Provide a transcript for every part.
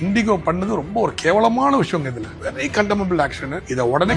Indigo பண்ணது ரொம்ப ஒரு கேவலமான விஷயம். இதுல வெரி கண்டெமபிள் ஆக்ஷன். இதை உடனே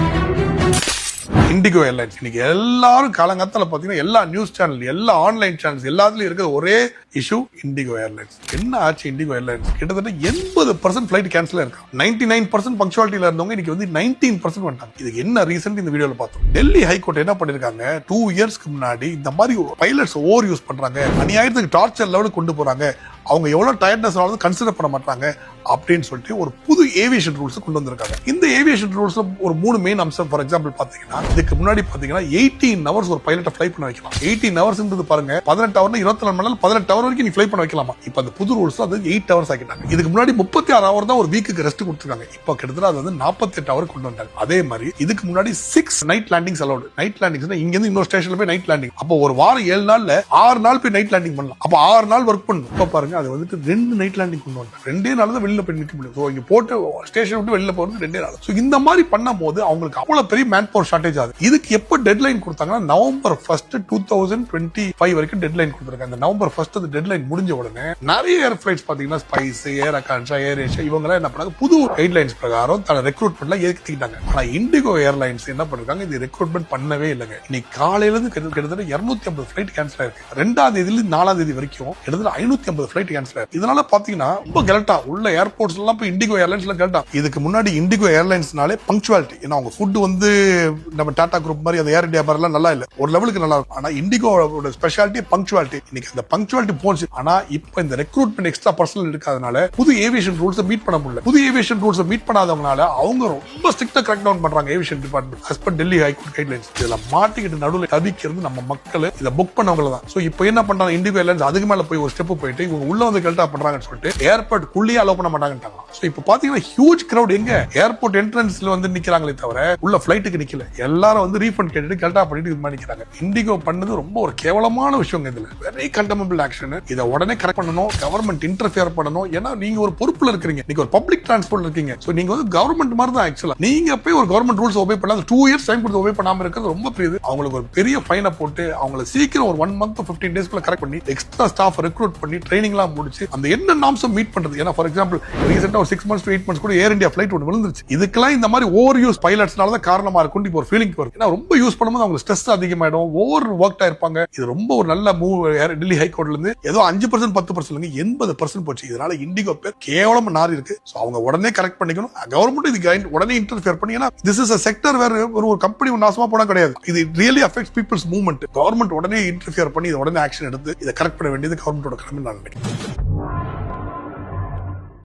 இண்டிகோ ஏர்லைன்ஸ் இன்னைக்கு எல்லாரும் காலங்காலத்துல பாத்தீங்கன்னா எல்லா நியூஸ் சேனல், எல்லா ஆன்லைன் சேனல்ஸ் எல்லாத்துலயும் இருக்கிற ஒரே இஷ்யூ இண்டிகோ ஏர்லைன்ஸ். என்ன ஆச்சு இண்டிகோ ஏர்லைன்ஸ்? கிட்டத்தட்ட 80% ஃபிளைட் கேன்சல் இருக்கு. 99% பங்க்சுவாலிட்டியில இருந்தவங்க இன்னைக்கு வந்து 19% வந்துட்டாங்க. இதுக்கு என்ன ரீசன் இந்த வீடியோல பார்த்தோம். டெல்லி ஹைகோர்ட் என்ன பண்ணிருக்காங்க, 2 இயர்ஸ்க்கு முன்னாடி இந்த மாதிரி பைலட்ஸ் ஓவர் யூஸ் பண்றாங்க, அநியாயத்துக்கு டார்ச்சர் லெவலுக்கு கொண்டு போறாங்க, அவங்க எவ்வளவு டயர்ட்னஸ் ஆனாலும் கன்சிடர் பண்ண மாட்டாங்க அப்படின்னு சொல்லிட்டு ஒரு புது ஏவியேஷன் ரூல்ஸ் கொண்டு வந்திருக்காங்க. இந்த ஏவியேஷன் ரூல்ஸ்ல ஒரு 3 மெயின் அம்சம். ஃபார் எக்ஸாம்பிள் பாத்தீங்கன்னா, இதுக்கு முன்னாடி பாத்தீங்கன்னா 18 ஹவர்ஸ் ஒரு பைலட்டை ஃப்ளை பண்ண வைக்கலாம். 18 ஹவர்ஸ்ன்றது பாருங்க, 18 ஹவர் 24 மணி நேரம் 18 ஹவர் வரைக்கும் நீ ஃப்ளை பண்ண வைக்கலாமா. இப்ப அந்த புது ரூல்ஸ் அது 8 ஹவர்ஸ் ஆக்கிட்டாங்க. இதுக்கு முன்னாடி 36 ஹவர் தான் ஒரு வீக்குக்கு ரெஸ்ட் கொடுத்துருக்காங்க. இப்ப கிட்டத்தட்ட அது வந்து 48 ஹவர் கொண்டு வந்தாங்க. அதே மாதிரி இதுக்கு முன்னாடி 6 night landings allowed. Night landings இங்க இருந்து இன்னொரு ஸ்டேஷன்ல போய் நைட் லேண்டிங். அப்போ ஒரு வாரம் 7 நாள்ல 6 நாள் போய் நைட் லேண்டிங் பண்ணலாம். அப்ப 6 நாள் ஒர்க் பண்ணணும். இப்ப பாருங்க அது வந்துட்டு 2 நைட் லேண்டிங் கொண்டு வந்தாங்க. 2 நாள் தான் வெளியில போய் நிக்க முடியும். சோ இங்க போட்டு ஸ்டேஷன் விட்டு வெளியில போறது 2 நாள். சோ இந்த மாதிரி பண்ணும்போது அவங்களுக்கு அவ்வளவு பெரிய மேன் பவர் ஷார்டேஜ் ஆகுது. இதுக்கு எப்ப டெட்லைன் கொடுத்தாங்கன்னா நவம்பர் 1 2025 வரைக்கும் டெட்லைன் கொடுத்திருக்காங்க. இந்த நவம்பர் 1 அந்த டெட்லைன் முடிஞ்ச உடனே நிறைய ஏர் ஃபிளைட்ஸ் பாத்தீங்கன்னா ஸ்பைஸ், ஏர் அகான்ஷா, ஏர் ஏஷியா இவங்க எல்லாம் என்ன பண்ணாங்க, புது கைட்லைன்ஸ் பிரகாரம் தன ரெக்ரூட்மெண்ட்ல ஏத்திட்டாங்க. ஆனா இண்டிகோ ஏர்லைன்ஸ் என்ன பண்ணிருக்காங்க, இது ரெக்ரூட்மெண்ட் பண்ணவே இல்லைங்க. இன்னைக்கு காலையில இருந்து கிட்டத்தட்ட 250 ஃபிளைட் கேன்சல் ஆயிருக்கு. 2ஆம் தேதியில 4ஆம் தேதி வரைக்கும் கிட்டத்தட்ட 550 ஃபிளைட் கேன்சல் ஆயிருக்கு. இதனால பாத்தீங்கன்னா ரொம்ப கலட்டா உள்ள ஏர்போர்ட்ஸ் எல்லாம் போய் இண்டிகோ ஏர்லைன்ஸ்ல கலட்டா. இதுக்கு முன்னாடி இண்டிகோ ஏர்லைன்ஸ்னாலே பங்க்சுவாலிட்டி, ஏன்னா அவங்க ஃபுட் வந்து நம்ம டாடா குரூப் மாதிரி அந்த ஏர் இந்தியா மாதிரி எல்லாம் நல்லா இல்ல, ஒரு லெவலுக்கு நல்லா இருக்கும். ஆனா இண்டிகோவோட ஸ்பெஷாலிட்டி பங்க்சுவாலிட்டி. இன்னைக்கு அந்த பங்க்சுவாலிட்டி போச்சு. ஆனா இப்ப இந்த ரெக்ரூட்மெண்ட் எக்ஸ்ட்ரா பர்சனல் இருக்காதனால புது ஏவியேஷன் ரூல்ஸ் மீட் பண்ண முடியல. புது ஏவியேஷன் ரூல்ஸ் மீட் பண்ணாதவங்கனால அவங்க ரொம்ப ஸ்ட்ரிக்ட்டா கிராக் டவுன் பண்றாங்க aviation department as per Delhi high court guidelines. இதெல்லாம் மாட்டிக்கிட்டு நடுவுல தவிக்கிறது நம்ம மக்கள், இதை புக் பண்ணவங்க தான். சோ இப்போ என்ன பண்றாங்க, இண்டிகோ ஏர்லைன்ஸ் அதுக்கு மேல போய் ஒரு ஸ்டெப் போயிட்டு இவங்க உள்ள வந்து கல்ட்டா பண்றாங்கன்னு சொல்லிட்டு ஏர்போர்ட் குள்ளேயே அலோவ் பண்ண மாட்டாங்கன்றாங்க. சோ இப்போ பாத்தீங்கன்னா ஹியூஜ் கிரவுட் எங்க ஏர்போர்ட் என்ட்ரன்ஸ்ல வந்து நிக்கிறாங்களே தவிர உள்ள ஃபிளைட்டுக்கு நிக்கல. எல்லாரும் வந்து ரீஃபண்ட் கேட்டுட்டு கல்ட்டா பண்ணிட்டு இது மாதிரி நிக்கிறாங்க. இண்டிகோ பண்ணது ரொம்ப ஒரு கேவலமான விஷயம். இதுல வெரி கண்டெமபிள் ஆக்ஷன். இதை உடனே கரெக்ட் பண்ணணும். கவர்மெண்ட் இன்டர்ஃபியர் பண்ணணும். ஏன்னா நீங்க ஒரு பொறுப்புல இருக்கீங்க, நீங்க ஒரு பப்ளிக் டிரான்ஸ்போர்ட் இருக்கீங்க. சோ நீங்க வந்து கவர்மெண்ட் மாதிரி தான் ஆக்சுவலா. நீங்க போய் ஒரு கவர்மெண்ட் ரூல்ஸ் ஒபே பண்ணாத 2 இயர்ஸ் டைம் கொடுத்து ஒபே பண்ணாம இருக்கிறது ரொம்ப பெரிய. அவங்களுக்கு ஒரு பெரிய ஃபைனை போட்டு அவங்களை சீக்கிரம் ஒரு 1 month 15 days கரெக்ட் பண்ணி எக்ஸ்ட்ரா ஸ்டாஃப் ரெக்ரூட் பண்ணி ட்ரைனிங் எல்லாம் முடிச்சு அந்த என்ன நாம்ஸை மீட் பண்றது. ஏன்னா ஃபார் எக்ஸாம்பிள் ரீசெண்டா ஒரு 6 months to 8 months கூட ஏர் இந்தியா ஃபிளைட் ஒன்று விழுந்துருச்சு. இதுக்கெல்லாம் இந்த மாதிரி ஓவர் யூஸ் பைலட்ஸ்னால தான் காரணமா இருக்கும். இப்போ ஒரு ஃபீலிங் வரும். ஏன்னா ரொம்ப யூஸ் பண்ணும்போது அவங்க ஸ்ட்ரெஸ் அதிகமாயிடும், ஓவர் ஒர்க்டா இருப்பாங்க. இது ரொம்ப ஒரு நல்ல மூவ். டெல்லி ஹைகோர்ட்ல இருந்து ஏதோ 5% 10% 80% போச்சு. இதனால இண்டிகோ பேர் கேவலமா நாரி இருக்கு. அவங்க உடனே கரெக்ட் பண்ணிக்கணும். கவர்மெண்ட் இது உடனே இன்டர்ஃபியர் பண்ணி, ஏன்னா திஸ் இஸ் a செக்டர் வேற ஒரு கம்பெனி நாசமா போனா கிடையாது. இது really affects peoples movement. Government உடனே இன்டர்ஃபியர் பண்ணி உடனே ஆக்ஷன் எடுத்து இதை கரெக்ட் பண்ண வேண்டியது கவர்மெண்டோட கடமை நான் நினைக்கிறேன்.